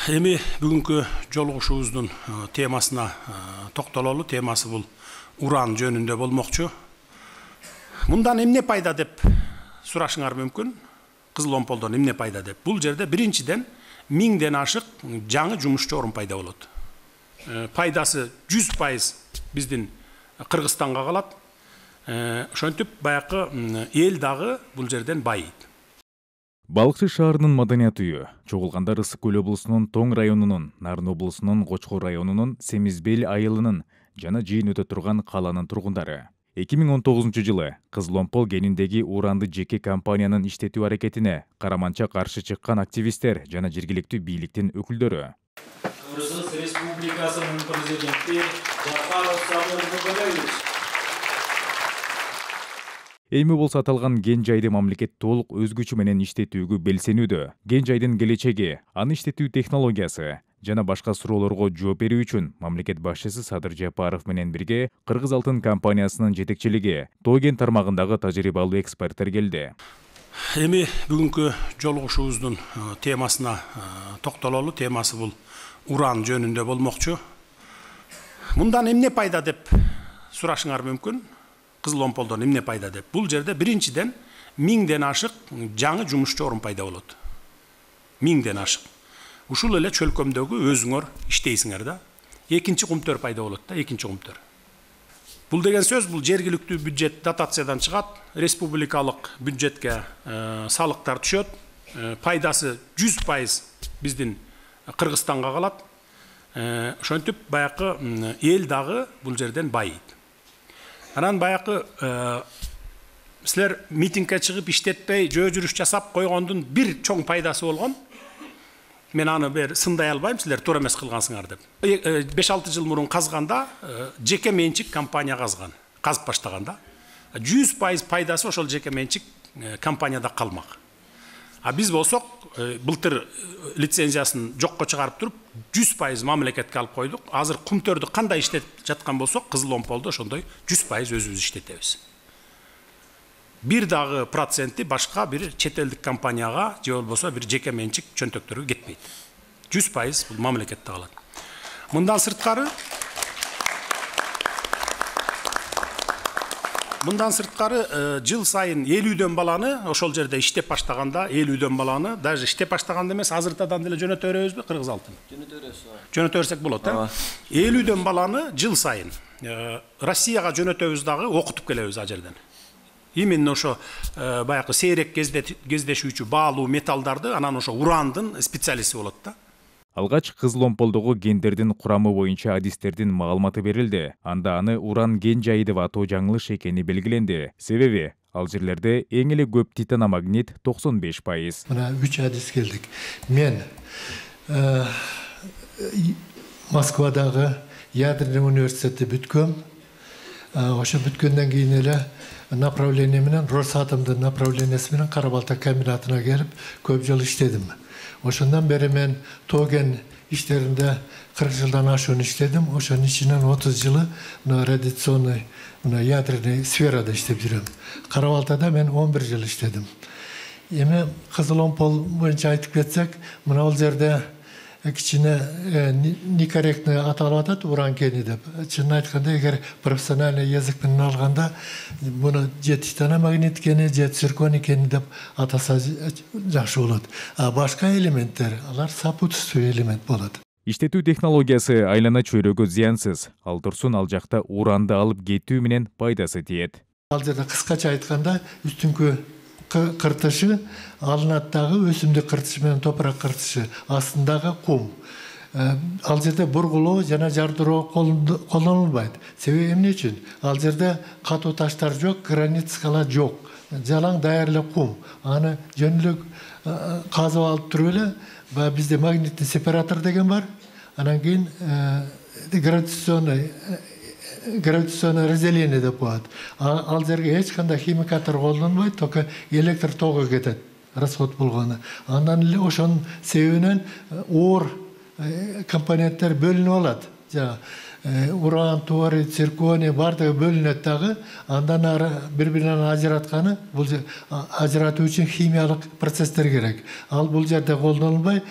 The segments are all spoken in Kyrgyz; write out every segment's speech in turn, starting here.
Эми бүгүнкү жолугушуубуздун темасына токтололу. Темасы бул уран жөнүндө болмокчу. Мындан эмне пайда деп сурашыңар мүмкүн. Кызыл омполдон эмне пайда деп. Бул жерде биринчиден 1000ден ашык жаңы жумушчу орун пайда болот. Пайдасы 100% биздин Кыргызстанга калат. Ошентип баякы эл дагы бул жерден байыйт. Балыкчы шаарынын маданият үйү чогулгандар Ысык Көл облусунун Тоң районунун, Нарын облусунун Кочкор районунун Семизбел айылынын жана жыйын өтө турган каланын тургундары. 2019-жылы Кызыл омпол кениндеги уранды жеке компаниянын иштетүү аракетине караманча каршы чыккан активисттер жана жергиликтүү бийликтин өкүлдөрү. Кыргыз Республикасынын президенти Жапаров Сабыр Бөкөлөевич. Эми болсо аталган кен жайды мамлекет толук өзгөчө менен иштетүүгө белсенүүдө. Кен жайдын келечеги, аны иштетүү технологиясы жана башка суроолорго жооп берүү үчүн мамлекет башчысы Садыр Жапаров менен бирге Кыргыз Алтын компаниясынын жетекчилиги Тоо кен тармагындагы тажрыйбалуу эксперттер келди. Эми бүгүнкү жолугушуубуздун темасына токтололу. Темасы бул уран жөнүндө болмокчу. Мындан эмне пайда деп сурашыңар мүмкүн. Кызыл омполдон эмне пайда деп. Бул жерде биринчиден 1000ден ашык жаңы жумушчу орун пайда болот. 1000ден ашык. Ушул эле чөлкөмдөгү өзүңөр иштейсиңер да. Экинчи кумтөр пайда болот да, экинчи кумтөр. Бул деген сөз, бул жергиликтүү бюджет дотациядан чыгат, республикалык бюджетке салыктар түшөт. Пайдасы 100% биздин Кыргызстанга калат. Ошентип баякы эл дагы бул жерден байыйт. Анан баякы силер митингге чыгып иштетпей, жөө жүрүш жасап койгондун бир чоң пайдасы болгон. Мен аны бер сындай албайм, силер туура эмес кылгансыңар деп. 5-6 жыл мурун казганда жеке менчик компания казган, казып баштаганда 100% пайдасы ошол жеке менчик компанияда калмак. А биз болсок былтыр лицензиясын жокко чыгарып туруп 100% мамлекетке алып койдук. Азыр кумтөрдү кандай иштетип жаткан болсок, Кызыл омполдо ошондой 100% өзүбүз иштетебиз. Бир дагы проценти башка бир чет элдик компанияга же болбосо бир жеке менчик чөнтөктөргө кетпейт. 100% бул мамлекетте калат. Мындан сырткары жыл сайын 50дөн баланы ошол жерде иштеп баштаганда 50дөн баланы даже иштеп баштаганда эмес, азыртадан деле жөнөтө беребизби Кыргыз Алтын? Жөнөтө берсек болот, 50дөн баланы жыл сайын Россияга жөнөтөбүз дагы окутуп келебиз а жерден. Именно ошо баякы сейрек кездешүүчү баалуу металлдарды, анан ошо урандын специалисти болот да. Алгач Кызыл омполдогу кендердин курамы боюнча адистердин маалыматы берилди. Анда аны уран кен жайы деп атоо жаңылыш экени белгиленди. Себеби ал жерлерде эң эле көп титаномагнит 95%. Мына 3 адис келдик. Мен Москвадагы ядерный университетти бүткөм. Ошо бүткөндөн кийин эле направление менен Росатомдун направлениясы менен Кара-Балта комбинатына келип көп жыл иштедим. Ошондан бери мен Тоо кен иштеринде 40 жылдан ашуун иштедим. Ошонун ичинен 30 жылы радиационный ядерный сферада иштеп жүрөм. Кара-Балтада мен 11 жыл иштедим. Эми Кызыл омпол боюнча айтып кетсек, мына бул жерде кичине некорректно аталып атат уран кени деп. Чынын айтканда, эгер профессиональный язык менен алганда буну же титаномагнит кени, же цирконий кени деп атаса жакшы болот. А башка элементтер, алар сопутствующий элемент болот. Иштетүү технологиясы айлана чөйрөгө зыянсыз. Ал турсун ал жакта уранды алып кетүү менен пайдасы тиет. Ал жерде кыскача айтканда, үстүңкү кыртышы алынат дагы өсүмдүк кыртышы менен топурак кыртышы, астындагы кум. Ал жерде бургулоо жана жардыроо колдонулбайт. Себеби эмне үчүн? Ал жерде катуу таштар жок, гранит скала жок. Жалаң даяр эле кум. Аны жөн эле казып алып туруп эле, бизде магнитный сепаратор деген бар. Анан кийин гравитационное разделение деп коет. Ал жерге эч кандай химикаттар колдонбойт, только электр тогу кетет, расход болгону. Андан эле ошонун себебинен оор компоненттер бөлүнүп алат. Уран, торий, цирконий бардыгы бөлүнөт дагы, андан ары бири-биринен ажыратканы, бул ажыратуу үчүн химиялык процесстер керек. Ал бул жерде колдонулбай,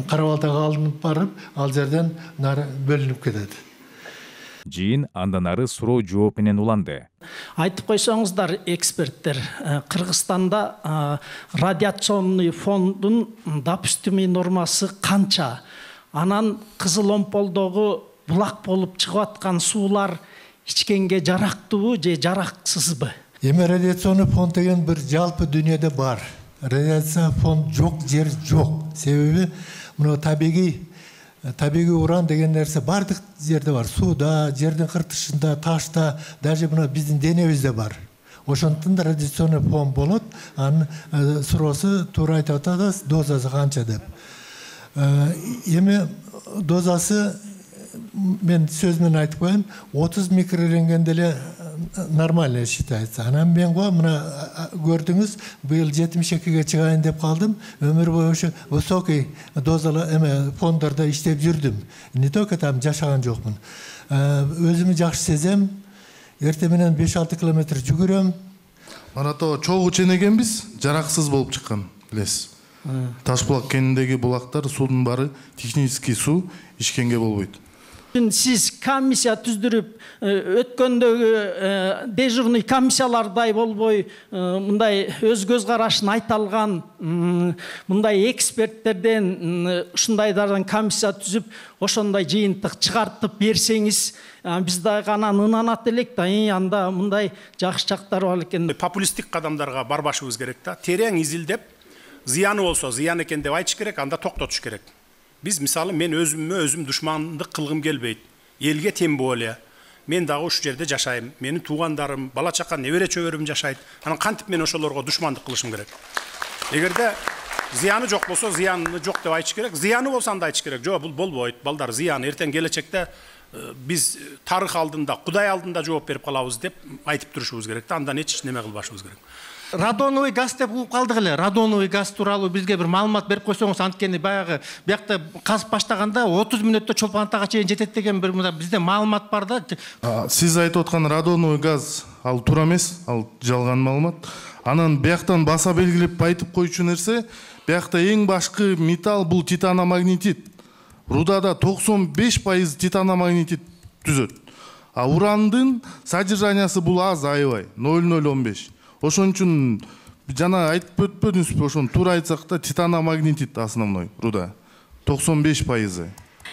Карабалтага алынып барып, ал жерден нары бөлүнүп кетет. Жыйын андан ары суроо жооп менен уланды. Айтып койсоңуздар, эксперттер, Кыргызстанда радиационный фондун допустимый нормасы канча? Анан Кызыл Омполдогу булак болуп чыгып аткан суулар ичкенге жарактуубу же жараксызбы? Эми радиационный фонд деген бир жалпы дүйнөдө бар. Радиация фонд жок, жер жок. Себеби мына табигый уран деген нерсе бардык жерде бар. Сууда, жердин кыртышында, ташта, даже мына биздин денебизде бар. Ошондон да радиационный фон болот. Анын суроосу туура айтып атабыз, дозасы канча деп. Эми дозасы мен сөз менен айтып коеюн, 30 микрорентгенде эле нормально считается. Анан мен мына көрдүңүз, быйыл 72-ге чыгайын деп калдым. Өмүр бою ошо высокий дозалы фондордо иштеп жүрдүм. Не только там жашаган жокмун. Өзүмү жакшы сезем. Эртең менен 5-6 километр жүгүрөм. Манато чогуу ченегенбиз, жараксыз болуп чыккан, билесиз. Ташбулак кеніндегі булактар судун бары технический су ичкенге болбойт. Сиз комиссия түздүрүп, өткөндөгү дежурный комиссиялардай болбой, мындай өз көз карашын айта алган, мындай эксперттерден ушундайдардан комиссия түзүп, ошондой жыйынтык чыгартып берсеңиз, биз дагы анан ынанат элек да, анда мындай жакшы жактар бар экен. Популисттик кадамдарга барбашыбыз керек да. Терең изилдеп, зыяны болсо зыян экен деп айтыш керек, анда токтотуш керек. Biz misалы мен өзүм душмандык кылгым келбейт. Элге тем более. Мен дагы ушу жерде жашайм. Менин туугандарым, бала чака, небере чөбөрүм жашайт. Анан кантип мен ошолорго душмандык кылышым керек? Эгерде зыяны жок болсо, зыяны жок деп айтыш керек. Зыяны болсо анда айтыш керек. Жок, бул болбойт. Балдар, зыян эртең келечекте биз тарых алдында, Кудай алдында жооп берип калабыз деп айтып турушубуз керек. Андан эч неме кылбашыбыз керек. Радоновый газ деп угуп калдык эле. Радоновый газ тууралуу бизге бир маалымат берип койсоңуз, анткени баягы биякта казып баштаганда 30 мүнөттө Чолпон Атага чейин жетет деген бир бизде маалымат бар да. Сиз айтып аткан радоновый газ ал туура эмес, ал жалган маалымат. Анан бияктан баса белгилеп айтып койчу нерсе, биякта эң башкы металл бул титаномагнетит. Рудада 95% титаномагнетит түзөт. А урандын содержаниясы бул аз, аябай, 0,015. Ошон үчүн жана айтып өтпөдүңүзбү, ошону туура айтсак да титаномагнетит основной руда 95%.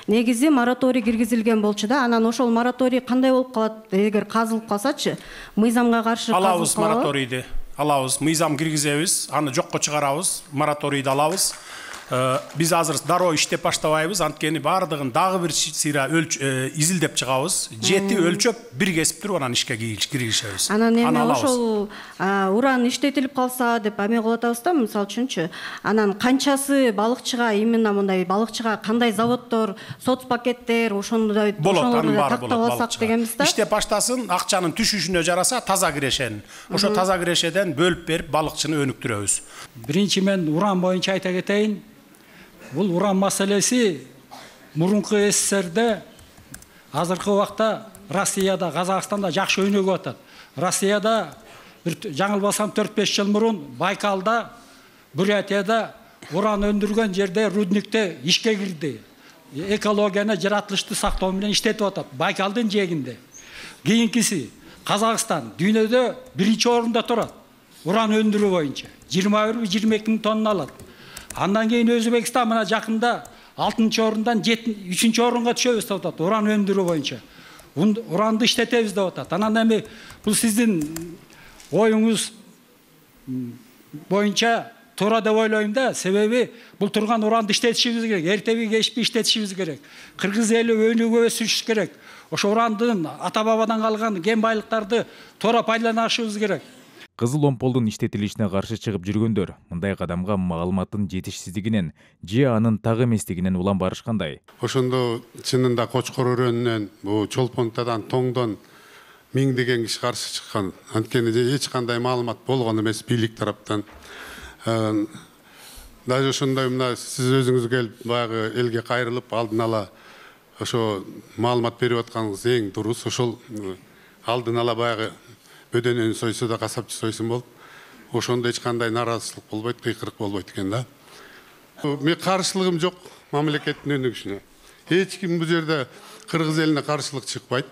Негизи мораторий киргизилген болчу да, анан ошол мораторий кандай болуп калат, эгер казылып калсачы, мыйзамга каршы алабыз мораторийди. Алабыз, мыйзам киргизебиз, аны жокко чыгарабыз, мораторийди алабыз. Biz азыр дароо иштеп баштабайбыз, анткени бардыгын дагы бир сыйра изилдеп чыгабыз. Жети өлчөп, бир кесип туруп анан ишке киргизебиз. Анан эми ошол уран иштетилип калса деп эме кылып атабыз да, мисалы үчүнчү. Анан канчасы балыкчыга, именно мындай балыкчыга кандай заводдор, соцпакеттер, ошондой тактап алсак дегенбиз да. Иштеп баштасын, акчанын түшүшүнө жараса таза кирешен. Ошо таза кирешеден бөлүп берип балыкчыны өнүктүрөбүз. Биринчи мен уран боюнча айта кетейин. Бұл уран маселеси мурунку СССРде азыркы убакта Россияда, Казакстанда жакшы өнүгүп атат. Россияда жаңылбасам 4-5 жыл мурун Байкалда, Бурятияда уран өндүргөн жерде рудникте ишке кирди. Экологияны, жаратылышты сактоо менен иштетип атат. Байкалдын жээгинде. Кийинкиси Казакстан дүйнөдө биринчи орунда турат. Уран өндүрүү боюнча 21-22 мың тонна алат. Андан кейін Өзбекстан мына жақында 6-чы орындан 3-чі орынға түшөбүз деп атат. Уран өндүрүү боюнча. Уранды иштетебиз деп атат. Анан эми бул сиздин оюңуз боюнча туура деп ойлойм да. Себеби бул турган уранды иштетишибиз керек. Эртеби кечпи иштетишибиз керек. Кыргыз эли өнүгүп өсүрүш керек. Ошо урандын ата бабадан калган кен байлыктарды туура пайдаланышыбыз керек. Кызыл Омполдун иштетилишине каршы чыгып жүргөндөр мындай кадамга маалыматтын жетишсиздигинен же анын так эместигинен улам барышкандай. Ошондо чынында Кочкор өрөөнүнөн, бул Чолпон Атадан, Тоңдон миңдеген киши каршы чыккан. Анткени эч кандай маалымат болгон эмес бийлик тараптан. Даже ошондой мына сиз өзүңүз келип баягы элге кайрылып алдын ала ошо маалымат берип атканыңыз эң дурус. Ошол алдын ала баягы бөдөнөнү сойсо да касапчы сойсун болуп, ошондо эч кандай наразычылык болбойт, кыйкырык болбойт экен да. Мен каршылыгым жок. мамлекеттин өнүгүшүнө. Эч ким бул жерде кыргыз элине каршылык чыкпайт.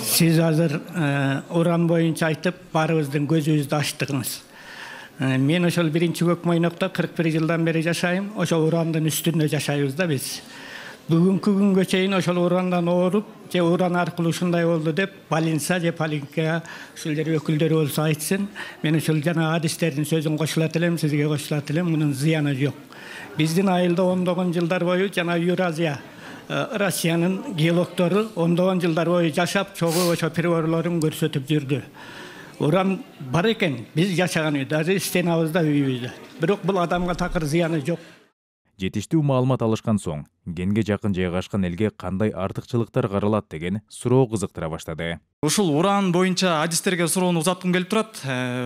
Siz hazır Uran boyunca aytıp barыбыздын көзүбүздү ачтыңыз. Men oşol birinci Көкмойнокто 41 yıldan beri yaşayım. Oşol Uran'dan üstünde yaşayız da biz. Bugünkü günkө чейин oşol Uran'dan oğurup, je Uran arkılуу ушундай oldu dep, Balinsa je Palinka şulderi ökülderi olsa aytsın. Men oşol jana hadislerinin sözün koşulat elem, sizge koşulat elem, bunun ziyanı yok. Bizdin ayılda 19 yıllar boyu jana Euraziya Rusiyanın geologları 19 yıllar boyu yaşap, çoğu oşo priorlarını görsetip жүрдü. Uran бар экен, biz yaşagan үйдө, даже стенабызда үйүбүздө. Бирок бул адамга такыр зыяны жок. Жетиштүү маалымат алышкан соң, генге жакын жайгашкан элге кандай артыкчылыктар каралат деген суроо кызыктыра баштады. Ушул уран боюнча адистерге суроону узаткым келип турат.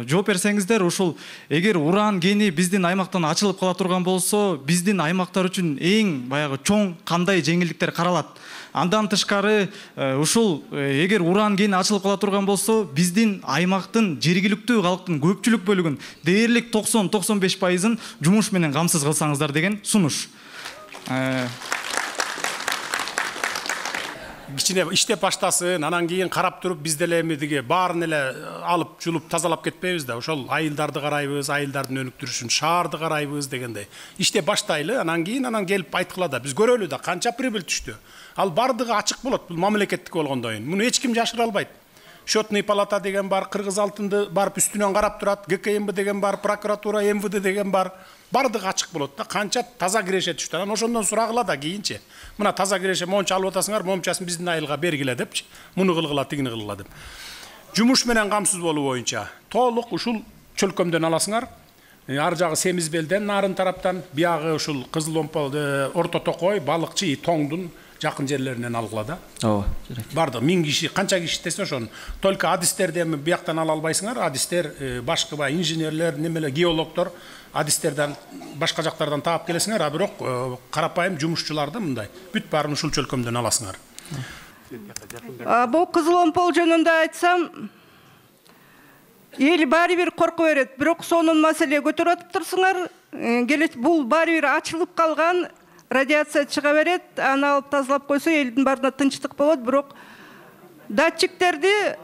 Жооп берсеңиздер, ушул эгер уран кени биздин аймактан ачылып кала турган болсо, биздин аймактар үчүн эң баягы чоң кандай жеңилдиктер каралат? Андан тышкары ушул эгер уран кени ачылып кала турган болсо, биздин аймактын жергиликтүү калктын көпчүлүк бөлүгүн, дээрлик 90-95%-ын жумуш менен камсыз кылсаңыздар деген сунуш. Кичине иштеп баштасын, анан кийин карап туруп биз деле эмедиги баарын эле алып жулуп тазалап кетпейбиз да. Ошол айылдарды карайбыз, айылдардын өнүктүрүшүн, шаарды карайбыз дегендей. Иштеп баштайлы, анан кийин келип айткыла да. Биз көрөлү да канча прибыль түштү. Ал бардыгы ачык болот, бул мамлекеттик болгондон кийин. Муну эч ким жашыра албайт. Счетный палата деген бар, Кыргыз алтынды барып үстүнөн карап турат, ГКМБ деген бар, прокуратура, МВД деген бар. Бардыгы ачык болот да, канча таза киреше түштү. Анан ошондон сурагыла да кийинчи. Мына таза киреше монча алып атасыңар, момчасын биздин айылга бергиле депчи. Муну кылгыла, тигини кылгыла деп. Жумуш менен камсыз болуу боюнча толук ушул чөлкөмдөн аласыңар. Ар жагы Семизбелден, нарын тараптан, биягы ушул Кызыл Омпол, Орто Токой, Балыкчы, Тоңдун жакын жерлеринен алгыла да. Ооба, барды 1000 киши, канча киши десе ошону. Только адистерди эми бияктан ала албайсыңар. Адистер, башкы инженерлер, немеле геологдор адистерден башка жактардан таап келесиңер, а бирок карапайым жумушчуларды мындай бүт баарын ушул чөлкөмдөн аласыңар. Бул Кызыл Омпол жөнүндө айтсам, эл баары бир корку берет. Бирок сонун маселе көтөрүп атып турсуңар, келет бул баары бир ачылып калган, радиация чыга берет, аны алып тазалап койсо элдин баарына тынчтык болот. Бирок датчиктерди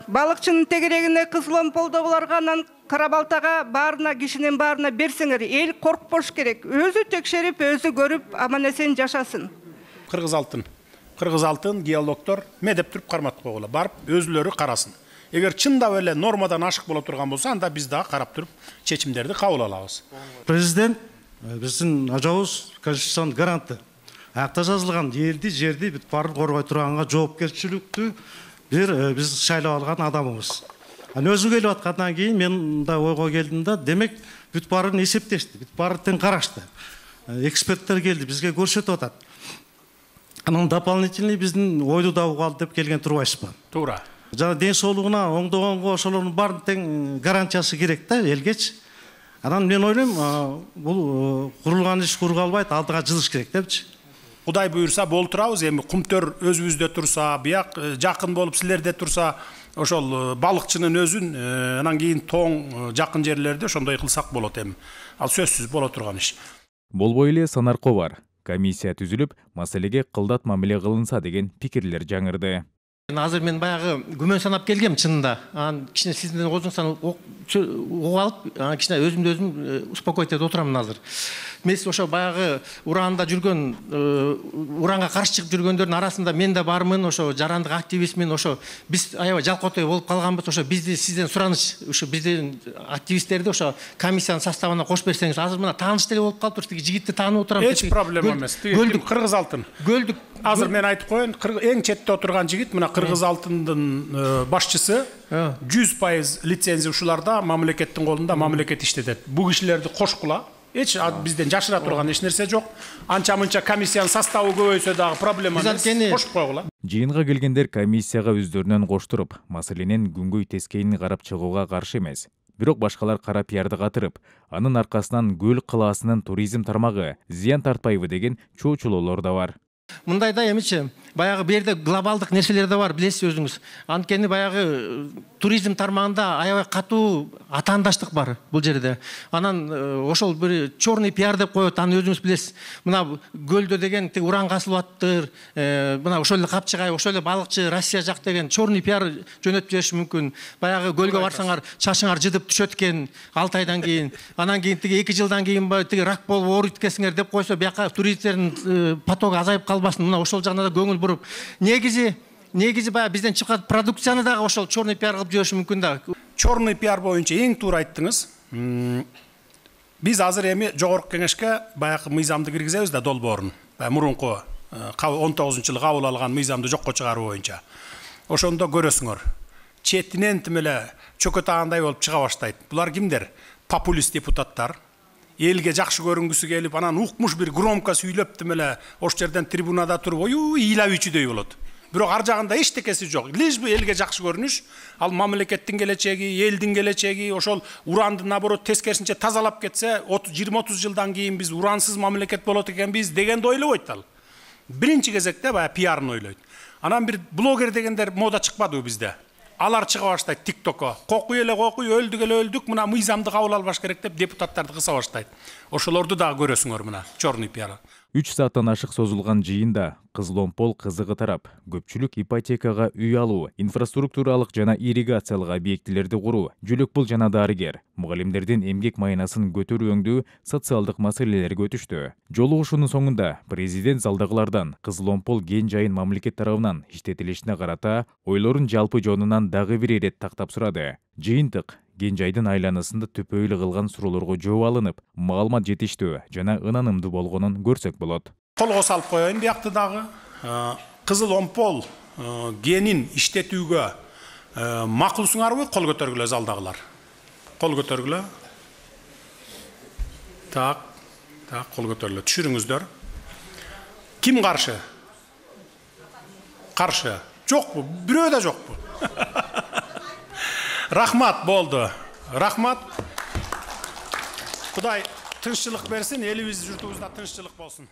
Балыкчынын тегерегине, Кызыл Омполдо буларга, анан Карабалтага баарына, кишинин баарына берсеңер, эл коркпош керек. Өзү текшерип, өзү көрүп, аман эсен жашасын. Кыргыз алтын геологдор медеп туруп карматып койгула, барып өзүлөрү карасын. Эгер чындап эле нормадан ашык боло турган болсо, анда биз дагы карап туруп чечимдерди кабыл алабыз. Президент биздин ажабыз конституциянын гаранты. Акта жазылган элди, жерди бүт баарын коргой турганга жоопкерчиликтүү биз шайлап алган адамыбыз. Өзү келип аткандан кийин мен да ойго келдим да, демек бүт баарын эсептешти, бүт баары тең карашты. Эксперттер келди, бизге көрсөтүп атат. Анан дополнительный биздин ойду да угалды деп келген турбайсызбы? Туура. Жана ден соолугуна оңдогонго ошолордун баарын тең гарантиясы керек да элгечи. Анан мен ойлойм, бул курулган иш кургалбайт, алдыга жылыш керек депчи. Кудай буйрса болтурабыз, эми кумтөр өзүбүздө турса, бияк жакын болуп силерде турса, ошол балыкчынын өзүн, анан кийин тоң жакын жерлерде ошондой кылсак болот эми. Ал сөзсүз боло турган иш. Болбой эле Санарко бар. Комиссия түзүлүп, маселеге кылдат мамиле кылынса деген пикирлер жаңырды. Азыр мен баягы күмөн санап келгем чынында. Анан кичине сиздин өзүңүздөн угалып, кичине өзүмдү өзүм успокоить этип отурам азыр. Мен ошо баягы уранда жүргөн, уранга каршы чыгып жүргөндөрдүн арасында мен да бармын, ошо жарандык активистмин, ошо биз аябай жалкоотой болуп калганбыз, ошо бизди сизден сураныч, ошо биздин активисттерди ошо комиссиянын составына кошуп берсеңиз. Азыр мына тааныш деле болуп калыптыр, тиги жигитти таанып отурам. Эч проблема эмес. Кыргыз алтын. Көлдүк. Азыр мен айтып коеюн, эң четте отурган жигит мына Кыргыз алтындын башчысы 100% лицензия ушуларда мамлекеттин колунда, мамлекет иштетет. Бул кишилерди кошкула. Эч бизден жашыра турган эч нерсе жок. Анча-мынча комиссиянын составы көбөйсө дагы проблема эмес. Кошуп койгула. Жыйынга келгендер комиссияга өздөрүнөн коштуруп, маселенин күнгөй тескейин карап чыгууга каршы эмес. Бирок башкалар кара пиарды катырып, анын аркасынан көл кылаасынын туризм тармагы зыян тартпайбы деген чоочулоолор да бар. Мындайда эмичи, баягы бул жерде глобалдык нерселер да бар, билесиз өзүңүз. Анткени баягы туризм тармагында аябай катуу атаандаштык бар бул жерде. Анан ошол бир черный пиар деп коет, аны өзүңүз билесиз. Мына көлдө деген уран касылып аттыр, мына ошол эле капчыгай, ошол эле балыкчы Россия жак деген черный пиар жөнөтүп жибериши мүмкүн. Баягы көлгө барсаңар, чачыңар жыдып түшөт экен 6 айдан кийин. Анан кийин 2 жылдан кийин рак болуп ооруйт экенсиңер деп койсо, бияка туристтердин потогу азайып калбасын. Мына ошол жагына да көңүл буруп, негизи баягы бизден чыккан продукцияны дагы ошол черный пиар кылып жибериши мүмкүн да. Черный пиар боюнча эң туура айттыңыз. Биз азыр эми жогорку кеңешке баягы мыйзамды киргизебиз да, долбоорун. Мурунку 19-жылы кабыл алган мыйзамды жокко чыгаруу боюнча. Ошондо көрөсүңөр. Четинен тим эле чөкөтагандай болуп чыга баштайт. Булар кимдер? Популист депутаттар. Элге жакшы көрүнгүсү келип, анан укмуш бир громко сүйлөп тим эле ош жерден трибунада туруп, ыйлабычудөй болот. Бирок ар жагында эчтекеси жок. Лишь бы элге жакшы көрүнүш, ал мамлекеттин келечеги, элдин келечеги, ошол уранды наоборот тескерисинче тазалап кетсе, 20-30 жылдан кийин биз урансыз мамлекет болот экенбиз дегенди ойлобойт ал. Биринчи кезекте баягы пиарын ойлойт. Анан бир блогер дегендер мода чыкпадыбы бизде? Алар чыга баштайт ТикТокко. Кокуй эле кокуй, өлдүк эле өлдүк, мына мыйзамды кабыл албаш керек деп депутаттарды кыса баштайт. Ошолорду дагы көрөсүңөр мына, черный пиар. 3 сааттан ашык созулган жыйында Кызыломпол кызыгы тарап, көпчүлүк ипотекага үй алуу, инфраструктуралык жана ирригациялык объектилерди куруу, жүлөкпул жана дарыгер, мугалимдердин эмгек майнасын көтөрүү өңдүү социалдык маселелерге өтүштү. Жолугушуунун соңунда президент залдагылардан Кызыломпол кен жайын мамлекет тарабынан иштетилишине карата ойлорун жалпы жонунан дагы бир ирет тактап сурады. Жыйынтык кен жайдын айланысында төпөйлү кылган суроолорго жооп алынып, маалымат жетиштүү жана ынанымдуу болгонун көрсөк болот. Колго салып коеюн биякты дагы. Кызыломпол кенин иштетүүгө макулсуңарбы? Кол көтөргүлө залдагылар. Кол көтөргүлө. Так, кол көтөрүлө. Түшүрүңүздөр. Ким каршы? Каршы. Жокпу? Бирөө да жокпу? Рахмат болду. Рахмат. Кудай тынччылык берсин, элибиз журтубузда тынччылык болсун.